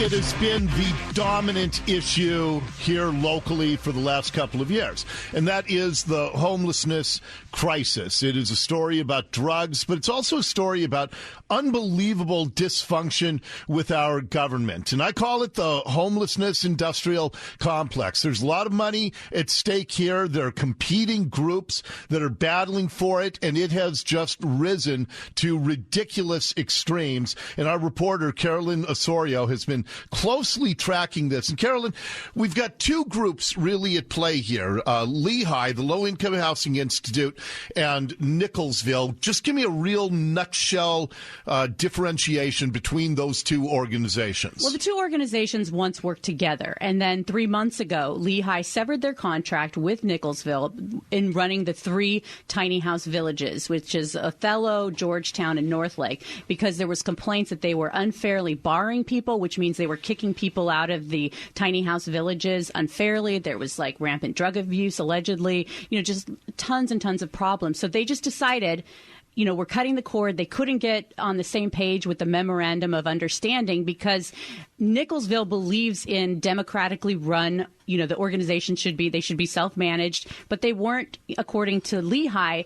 it has been the dominant issue here locally for the last couple of years, and that is the homelessness crisis. It is a story about drugs, but it's also a story about unbelievable dysfunction with our government. And I call it the homelessness industrial complex. There's a lot of money at stake here. There are competing groups that are battling for it, and it has just risen to ridiculous extremes. And our reporter, Carolyn Osorio, has been closely tracking this. And Carolyn, we've got two groups really at play here. Lehigh, the Low Income Housing Institute, and Nicholsville. Just give me a real nutshell differentiation between those two organizations. Well, the two organizations once worked together, and then 3 months ago, Lehigh severed their contract with Nicholsville in running the three tiny house villages, which is Othello, Georgetown, and Northlake, because there was complaints that they were unfairly barring people, which means they were kicking people out of the tiny house villages unfairly. There was like rampant drug abuse, allegedly, just tons and tons of problems. So they just decided, we're cutting the cord. They couldn't get on the same page with the memorandum of understanding because Nicholsville believes in democratically run, the organization should be self-managed, but they weren't, according to Lehigh,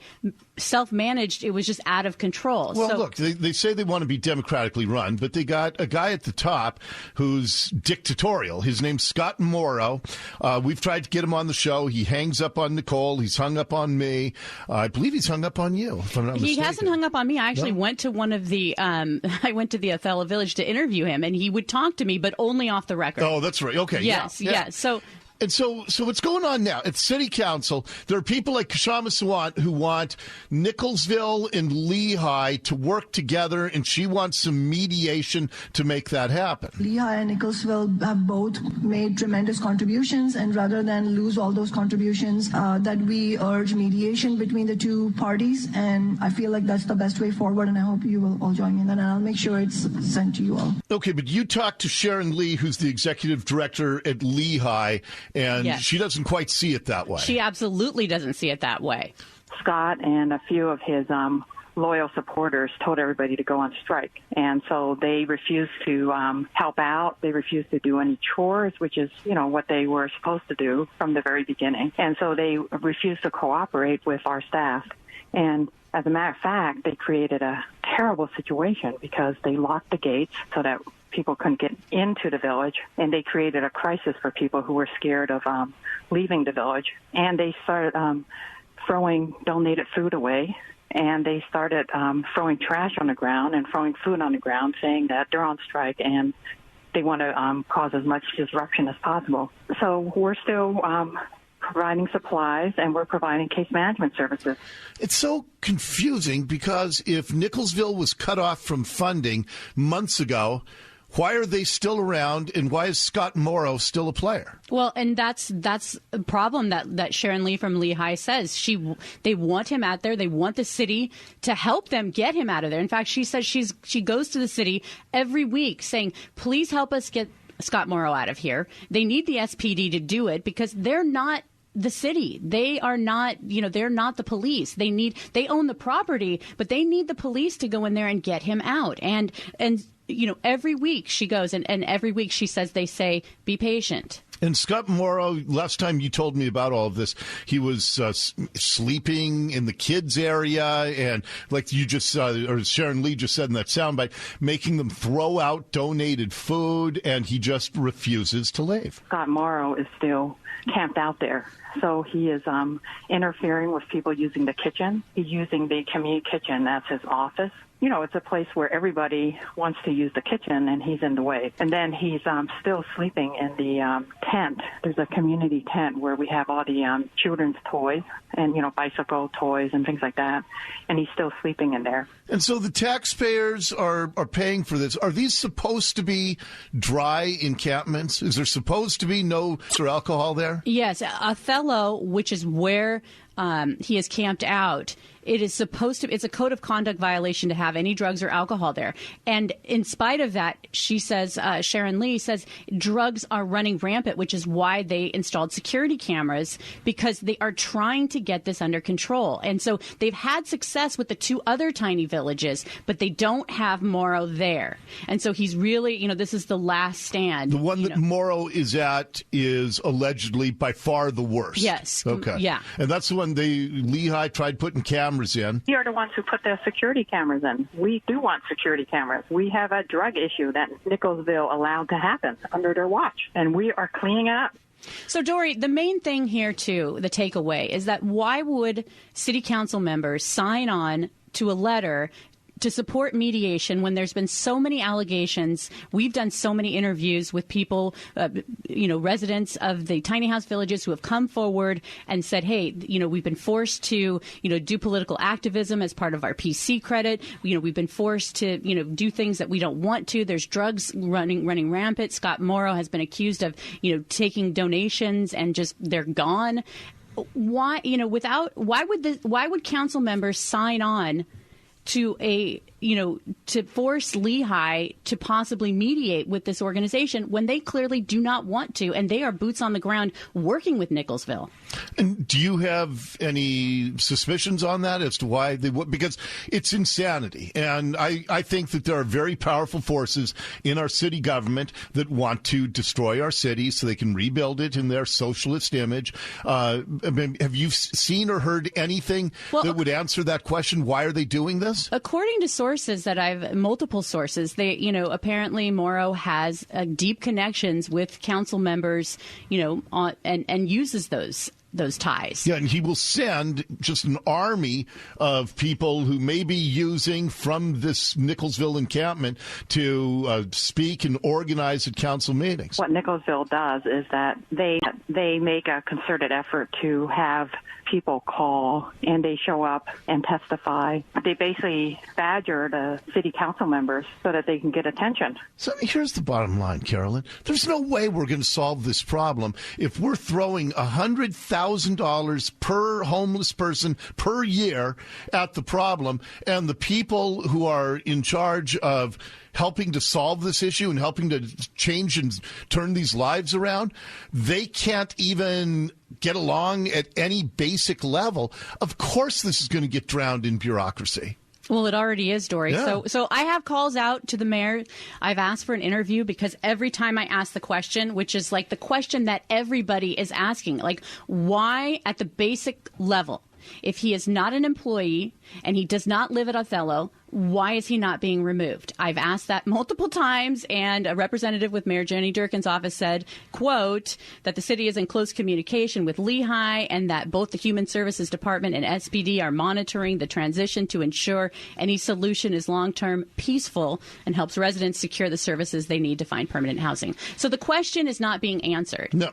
self-managed. It was just out of control. Well, look, they say they want to be democratically run, but they got a guy at the top who's dictatorial. His name's Scott Morrow. We've tried to get him on the show. He hangs up on Nicole. He's hung up on me. I believe he's hung up on you, if I'm not mistaken. He hasn't hung up on me. I actually went to one of the, I went to the Othello Village to interview him, and he would talk to me, but only off the record. Oh, that's right. Okay. Yes. So what's going on now? At City Council, there are people like Kashama Sawant who want Nicholsville and Lehigh to work together, and she wants some mediation to make that happen. Lehigh and Nicholsville have both made tremendous contributions, and rather than lose all those contributions, that we urge mediation between the two parties, and I feel like that's the best way forward, and I hope you will all join me in that, and I'll make sure it's sent to you all. Okay, but you talked to Sharon Lee, who's the executive director at Lehigh, and she doesn't quite see it that way. She absolutely doesn't see it that way. Scott and a few of his loyal supporters told everybody to go on strike. And so they refused to help out. They refused to do any chores, which is, what they were supposed to do from the very beginning. And so they refused to cooperate with our staff. And as a matter of fact, they created a terrible situation because they locked the gates so that people couldn't get into the village, and they created a crisis for people who were scared of leaving the village. And they started throwing donated food away, and they started throwing trash on the ground and throwing food on the ground, saying that they're on strike and they want to cause as much disruption as possible. So we're still providing supplies, and we're providing case management services. It's so confusing because if Nicholsville was cut off from funding months ago, why are they still around, and why is Scott Morrow still a player? Well, and that's a problem that Sharon Lee from Lehigh says. They want him out there. They want the city to help them get him out of there. In fact, she says she goes to the city every week saying, please help us get Scott Morrow out of here. They need the SPD to do it because they're not the city. They are not, they're not the police. They own the property, but they need the police to go in there and get him out. And every week she goes and every week she says, they say, be patient. And Scott Morrow, last time you told me about all of this, he was sleeping in the kids' area and, like you just or Sharon Lee just said in that soundbite, making them throw out donated food, and he just refuses to leave. Scott Morrow is still camped out there. So he is interfering with people using the kitchen. He's using the community kitchen as his office. It's a place where everybody wants to use the kitchen, and he's in the way. And then he's still sleeping in the tent. There's a community tent where we have all the children's toys and, bicycle toys and things like that. And he's still sleeping in there. And so the taxpayers are paying for this. Are these supposed to be dry encampments? Is there supposed to be no alcohol there? Yes. Othello, which is where he is camped out, it's a code of conduct violation to have any drugs or alcohol there. And in spite of that, she says, Sharon Lee says, drugs are running rampant, which is why they installed security cameras, because they are trying to get this under control. And so they've had success with the 2 other tiny villages, but they don't have Morrow there. And so he's really, this is the last stand. The one that Morrow is at is allegedly by far the worst. Yes. Okay. Yeah. And that's the one Lehigh tried putting cameras in. We are the ones who put the security cameras in. We do want security cameras. We have a drug issue that Nicholsville allowed to happen under their watch, and we are cleaning it up. So, Dori, the main thing here, too, the takeaway, is that why would city council members sign on to a letter to support mediation when there's been so many allegations? We've done so many interviews with people, residents of the tiny house villages who have come forward and said, hey, we've been forced to, do political activism as part of our PC credit. We've been forced to, do things that we don't want to. There's drugs running rampant. Scott Morrow has been accused of, taking donations and just they're gone. Why, why would council members sign on to to force Lehigh to possibly mediate with this organization when they clearly do not want to, and they are boots on the ground working with Nicholsville? And do you have any suspicions on that as to why they would? Because it's insanity. And I think that there are very powerful forces in our city government that want to destroy our city so they can rebuild it in their socialist image. Have you seen or heard anything that would answer that question? Why are they doing this? According to sources that multiple sources, they, apparently Morrow has deep connections with council members, and uses those ties. Yeah, and he will send just an army of people who may be using from this Nicholsville encampment to speak and organize at council meetings. What Nicholsville does is that they make a concerted effort to have people call, and they show up and testify. They basically badger the city council members so that they can get attention. So here's the bottom line, Carolyn. There's no way we're going to solve this problem if we're throwing $100,000 per homeless person per year at the problem, and the people who are in charge of helping to solve this issue and helping to change and turn these lives around, they can't even get along at any basic level. Of course this is going to get drowned in bureaucracy. Well, it already is, Dori. Yeah. So I have calls out to the mayor. I've asked for an interview because every time I ask the question, which is like the question that everybody is asking, like why at the basic level, if he is not an employee and he does not live at Othello, why is he not being removed? I've asked that multiple times, and a representative with Mayor Jenny Durkin's office said, quote, that the city is in close communication with Lehigh and that both the Human Services Department and SPD are monitoring the transition to ensure any solution is long-term, peaceful, and helps residents secure the services they need to find permanent housing. So the question is not being answered. No.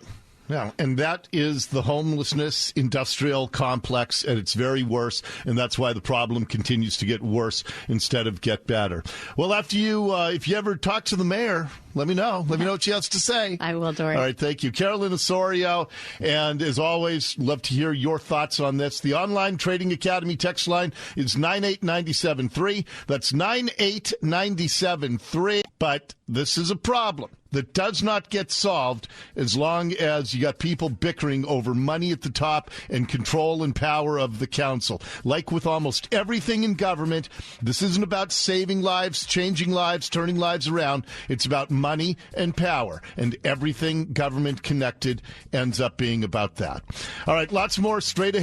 Yeah, and that is the homelessness industrial complex at its very worst, and that's why the problem continues to get worse instead of get better. Well, after you, if you ever talk to the mayor, let me know. Let me know what she has to say. I will, Dori. All right, thank you. Carolyn Osorio, and as always, love to hear your thoughts on this. The Online Trading Academy text line is 98973. That's 98973. But this is a problem that does not get solved as long as you got people bickering over money at the top and control and power of the council. Like with almost everything in government, this isn't about saving lives, changing lives, turning lives around. It's about money and power, and everything government connected ends up being about that. All right, lots more straight ahead.